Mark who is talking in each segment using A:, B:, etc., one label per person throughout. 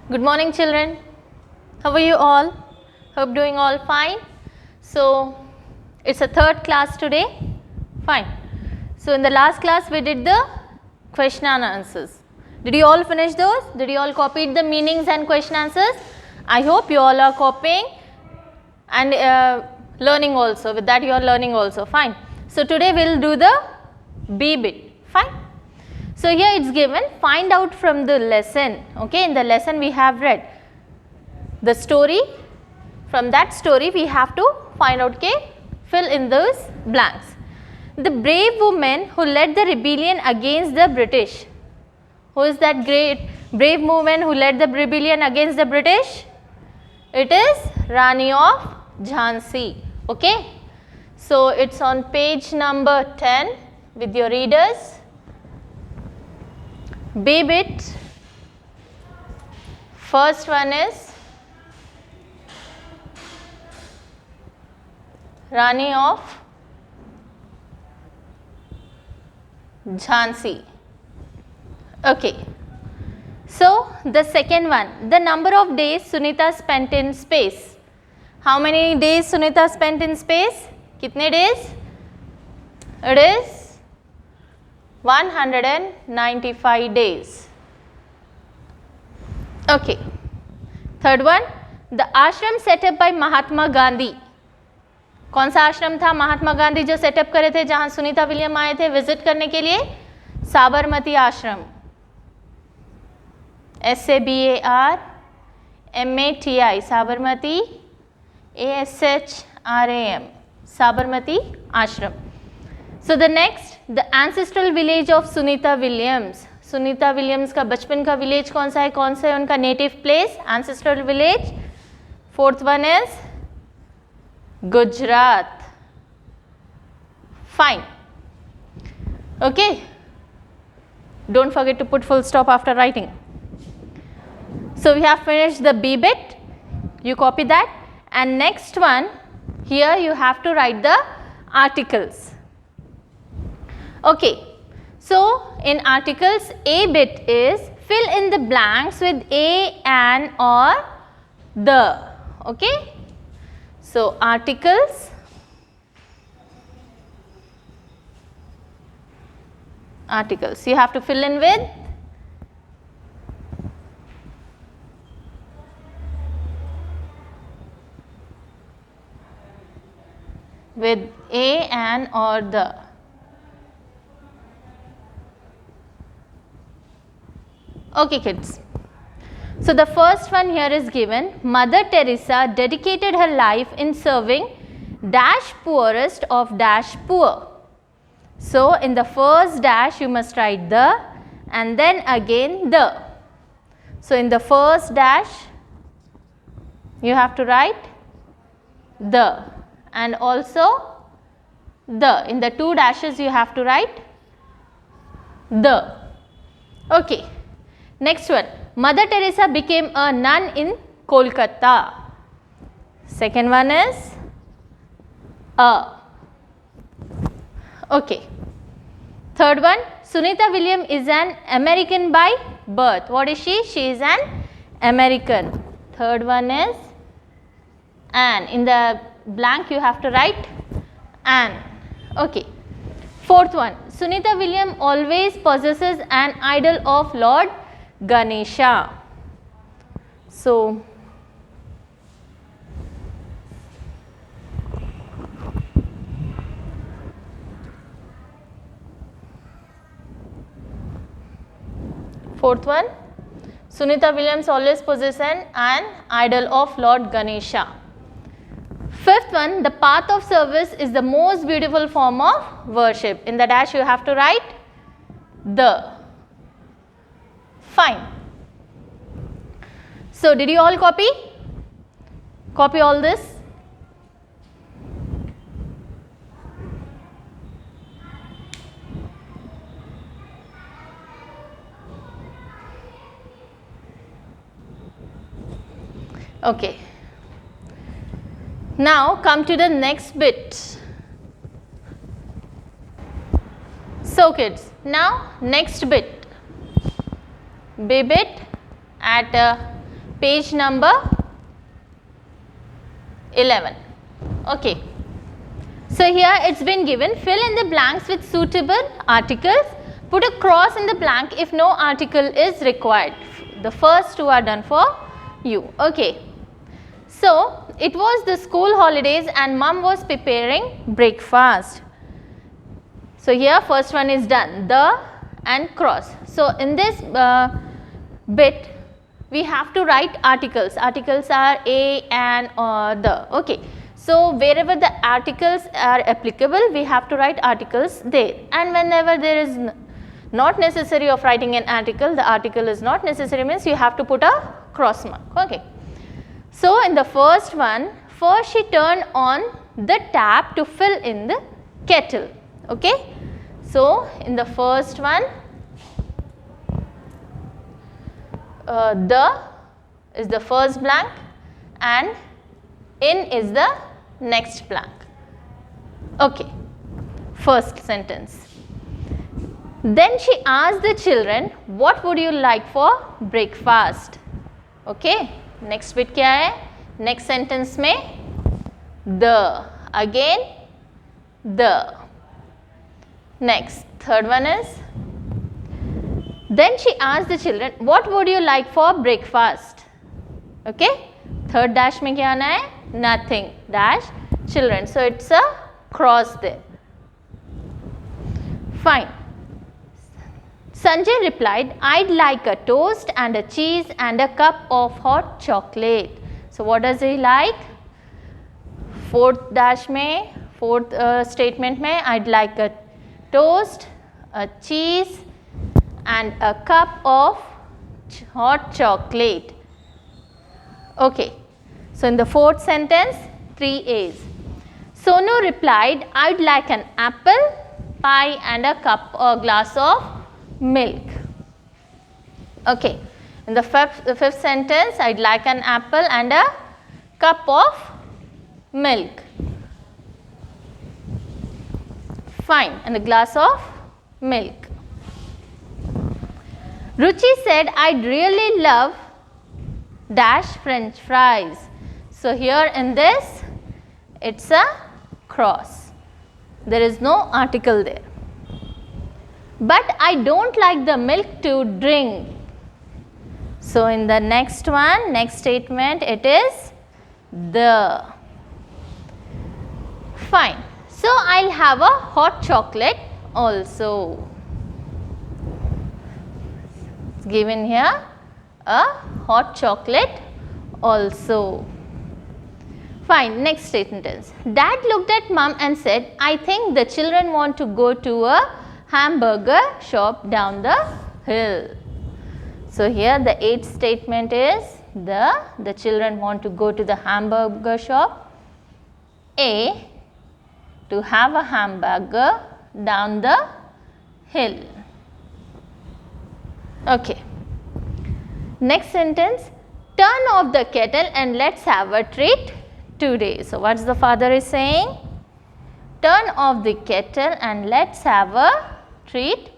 A: Good morning, children. How are you all? Hope doing all fine. So it's a third class today. Fine. So in the last class we did the question and answers. Did you all finish those? Did you all copy the meanings and question answers? I hope you all are copying and learning also. With that you are learning also. Fine. So today we will do the B bit. Fine. So here it's given, find out from the lesson. Okay, in the lesson we have read the story. From that story we have to find out, okay, fill in those blanks. The brave woman who led the rebellion against the British. Who is that great brave woman who led the rebellion against the British? It is Rani of Jhansi. Okay. So it's on page number 10 with your readers. B bit, first one is Rani of Jhansi. Okay. So the second one, the number of days Sunita spent in space. How many days Sunita spent in space? Kitne days? It is 195 days. Okay. Third one, the ashram set up by Mahatma Gandhi. कौन सा आश्रम था महात्मा गांधी जो setup करे थे जहां Sunita William आए थे विजिट करने के लिए? साबरमती आश्रम. SABARMATI साबरमती, ASHRAM साबरमती आश्रम. So the next, the ancestral village of Sunita Williams. Sunita Williams का बचपन का विलेज कौन सा है? कौन सा है उनका native place? Ancestral village. Fourth one is Gujarat. Fine. Okay, don't forget to put full stop after writing. So we have finished the B bit. You copy that, and next one here you have to write the articles. Okay, so in articles A bit is fill in the blanks with a, an or the. Okay, so articles, you have to fill in with a, an or the. Okay kids, so the first one here is given, Mother Teresa dedicated her life in serving dash poorest of dash poor. So in the first dash you must write the and then again the. So in the first dash you have to write the and also the. In the two dashes you have to write the. Okay. Next one, Mother Teresa became a nun in Kolkata. Second one is a. Okay. Third one, Sunita William is an American by birth. What is she? She is an American. Third one is an. In the blank you have to write an. Okay. Fourth one, Sunita William always possesses an idol of Lord Ganesha. So fourth one, Sunita Williams always possesses an idol of Lord Ganesha. Fifth one, the path of service is the most beautiful form of worship. In the dash you have to write the. Fine. So did you all copy? Copy all this? Okay. Now come to the next bit. So kids, now next bit. B bit at page number 11. Okay. So here it's been given, fill in the blanks with suitable articles. Put a cross in the blank if no article is required. The first two are done for you. Okay. So it was the school holidays and mom was preparing breakfast. So here first one is done, the and cross. So in this bit we have to write articles. Articles are a, and, or, the. Okay. So wherever the articles are applicable, we have to write articles there, and whenever there is not necessary of writing an article, the article is not necessary means you have to put a cross mark. Okay. So in the first one, first she turned on the tap to fill in the kettle. Okay. So in the first one, the is the first blank and in is the next blank. Okay. First sentence. Then she asked the children, what would you like for breakfast? Okay. Next bit क्या है? Next sentence में the, again the. Next, third one is, then she asked the children, what would you like for breakfast? Okay. Third dash में क्या आना है? Nothing, dash, children. So it's a cross there. Fine. Sanjay replied, I'd like a toast and a cheese and a cup of hot chocolate. So what does he like? Fourth dash में, fourth statement में, I'd like a toast, a cheese and a cup of hot chocolate. Okay. So in the fourth sentence, 3 A's. Sonu replied, I'd like an apple pie and a cup or glass of milk. Okay. In the fifth sentence, I'd like an apple and a cup of milk. Fine. And a glass of milk. Ruchi said, I'd really love dash French fries. So here in this, it's a cross. There is no article there. But I don't like the milk to drink. So in the next one, next statement, it is the. Fine. So I'll have a hot chocolate also. It's given here a hot chocolate also. Fine. Next sentence. Dad looked at mom and said, I think the children want to go to a hamburger shop down the hill. So here the eighth statement is the children want to go to the hamburger shop. A, to have a hamburger down the hill. Okay. Next sentence, turn off the kettle and let's have a treat today. So what's the father is saying? Turn off the kettle and let's have a treat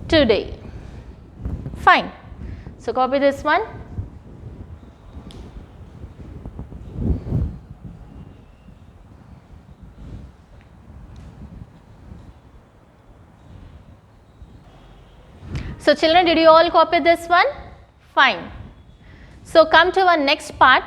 A: today. Fine. So copy this one. So children, did you all copy this one? Fine. So come to our next part,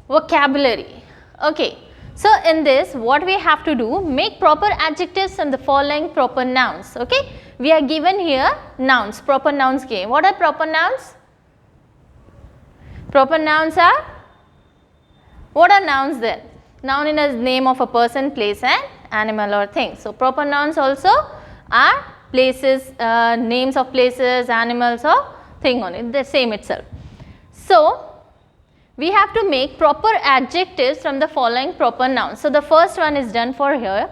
A: vocabulary. Okay. So in this, what we have to do, make proper adjectives from the following proper nouns. Okay. We are given here nouns, proper nouns game. What are proper nouns? Proper nouns are, what are nouns then? Noun in a name of a person, place, and animal or thing. So proper nouns also are places, names of places, animals or thing on it, the same itself. So we have to make proper adjectives from the following proper nouns. So the first one is done for here.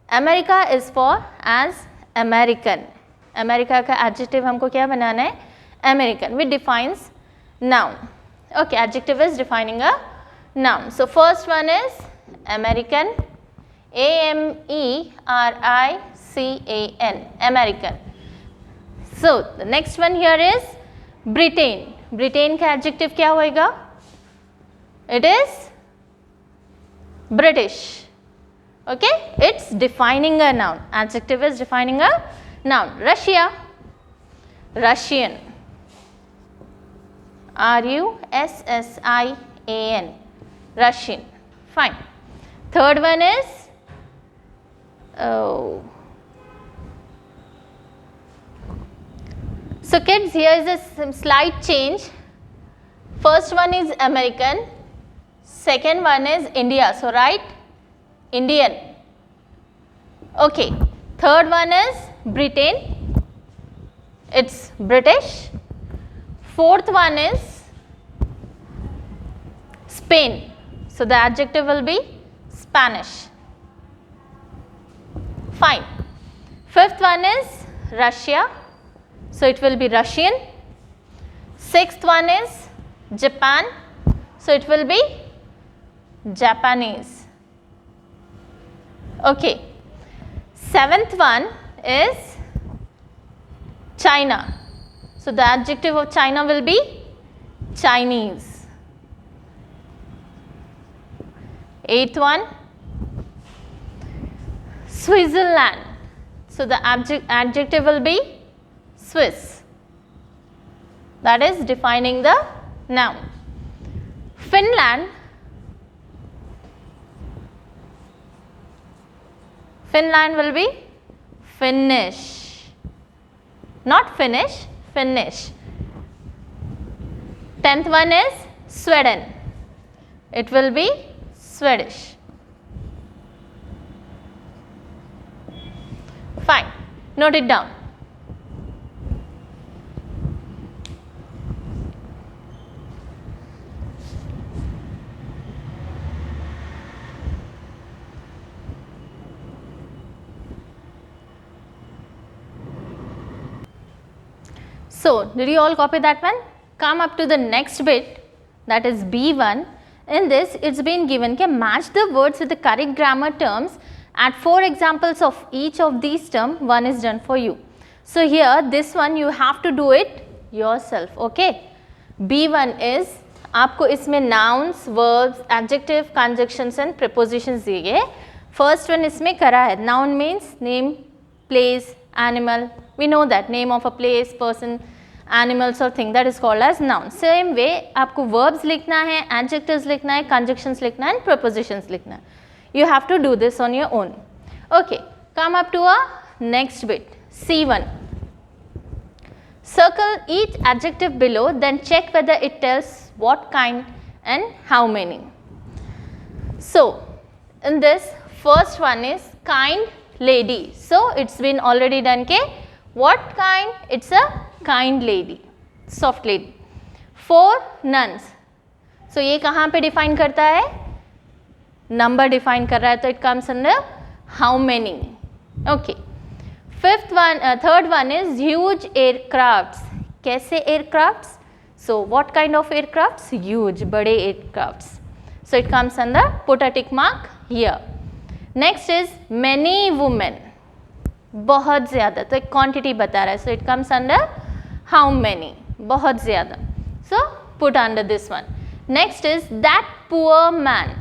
A: America is for as American. America का adjective हमको क्या बनाना है? American, which defines noun. Okay, adjective is defining a noun. So first one is American, A-M-E-R-I-C-A-N, American. So the next one here is Britain. Britain का adjective क्या होएगा? It is British. Okay, it's defining a noun. Adjective is defining a noun. Russia, Russian, Russian, Russian. Fine. Third one is so kids, here is a slight change. First one is American, second one is India. So write Indian. Okay. Third one is Britain. It's British. Fourth one is Spain. So the adjective will be Spanish. Fine. Fifth one is Russia. So it will be Russian. Sixth one is Japan. So it will be Japanese. Okay. Seventh one is China. So the adjective of China will be Chinese. Eighth one, Switzerland. So the adjective will be Swiss. That is defining the noun. Finland. Finland will be Finnish. Not Finnish, Finnish. 10th one is Sweden. It will be Swedish. Fine. Note it down. So, did you all copy that one? Come up to the next bit, that is B1. In this, it's been given कि match the words with the correct grammar terms. Add 4 examples of each of these terms. One is done for you. So here, this one you have to do it yourself. Okay. B1 is आपको इसमें nouns, verbs, adjective, conjunctions and prepositions दिए गए. First one इसमें करा है. Noun means name, place, animal. We know that name of a place, person, animals or thing, that is called as noun. Same way आपको verbs लिखना है, adjectives लिखना है, conjunctions लिखना है and prepositions लिखना है. You have to do this on your own. Okay, come up to a next bit. C1. Circle each adjective below, then check whether it tells what kind and how many. So, in this first one is kind lady. So, it's been already done. Okay? What kind? It's a kind lady, soft lady. 4 nuns. So, ये कहाँ पे define करता है? Number define कर रहा है, तो it comes under how many. Okay. Third one is huge aircrafts. कैसे aircrafts? So, what kind of aircrafts? Huge, बड़े aircrafts. So, it comes under, put a tick mark here. Next is many women. बहुत ज़्यादा, तो एक quantity बता रहा है. So, it comes under how many. बहुत ज़्यादा. So, put under this one. Next is that poor man.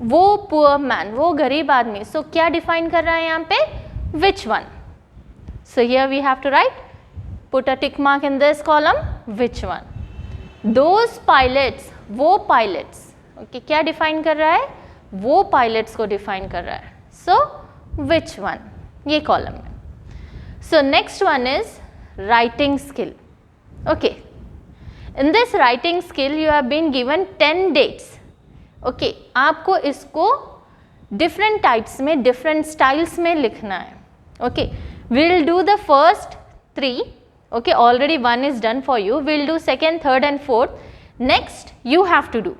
A: वो poor man, वो गरीब आदमी. So, क्या define कर रहा है यहाँ पे? Which one? So, here we have to write, put a tick mark in this column, which one? Those pilots, वो pilots. Okay, क्या define कर रहा है? वो pilots को define कर रहा है. So, which one? ये column है. So, next one is writing skill. Okay. In this writing skill, you have been given 10 dates. Okay, आपको इसको different types में, different styles में लिखना है. Okay, we'll do the first 3. Okay, already one is done for you. We'll do second, third and fourth. Next, you have to do.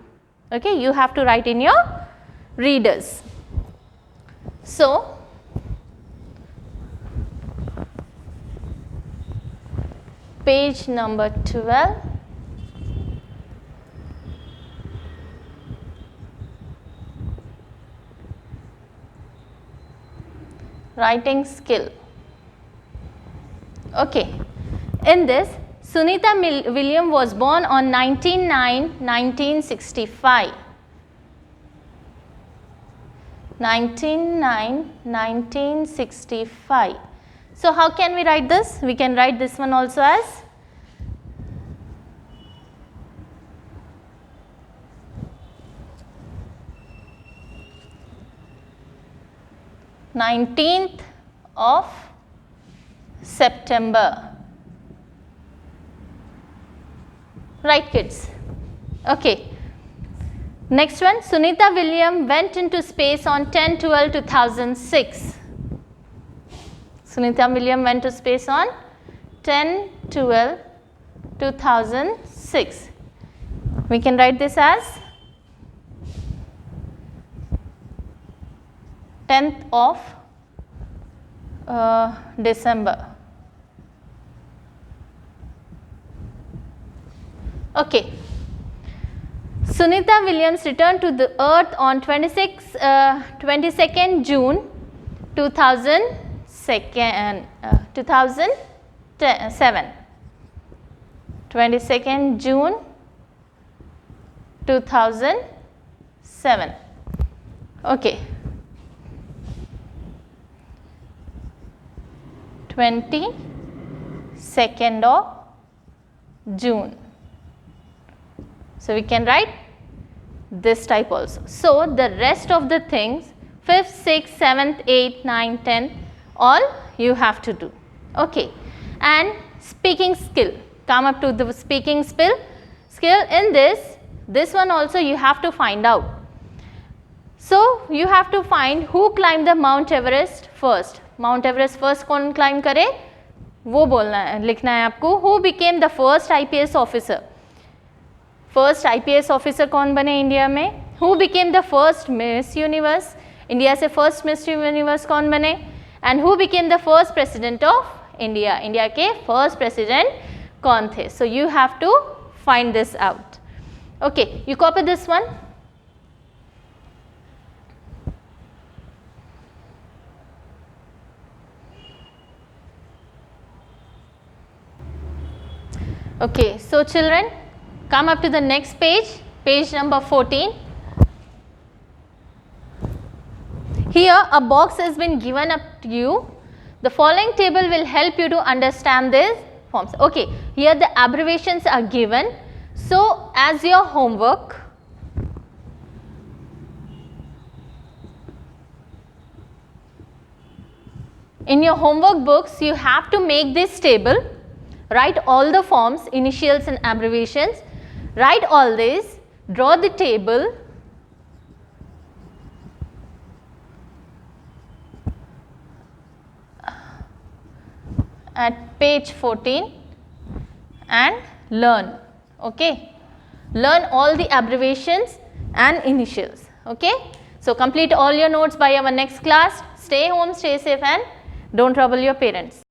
A: Okay, you have to write in your readers. So, page number 12. Writing skill. Okay, in this Sunita William was born on 19/9/1965. 19/9/1965. So how can we write this? We can write this one also as 19th of September. Right, kids? Okay. Next one, Sunita William went into space on 10/12/2006. Sunita William went to space on 10/12/2006. We can write this as 10th of December. Okay. Sunita Williams returned to the earth on 22nd June 2007. 22nd June 2007. Okay. 22nd of June. So we can write this type also. So the rest of the things, 5th, 6th, 7th, 8th, 9th, 10th, all you have to do. Okay. And speaking skill. Come up to the speaking skill. In this one also you have to find out. So you have to find who climbed the Mount Everest first. Mount Everest first कौन climb करे वो बोलना है, लिखना है आपको. Who became the first IPS officer? First IPS officer कौन बने इंडिया में? Who became the first miss universe? India से फर्स्ट मिस यूनिवर्स कौन बने? And who became the first president of India? India के फर्स्ट प्रेसिडेंट कौन थे? So you have to find this out. Okay, you copy this one. Okay, so children, come up to the next page, page number 14. Here a box has been given up to you. The following table will help you to understand these forms. Okay, here the abbreviations are given. So as your homework, in your homework books you have to make this table. Write all the forms, initials and abbreviations. Write all this, draw the table, at page 14 and learn. Okay, learn all the abbreviations and initials. Okay, so complete all your notes by our next class. Stay home, stay safe and don't trouble your parents.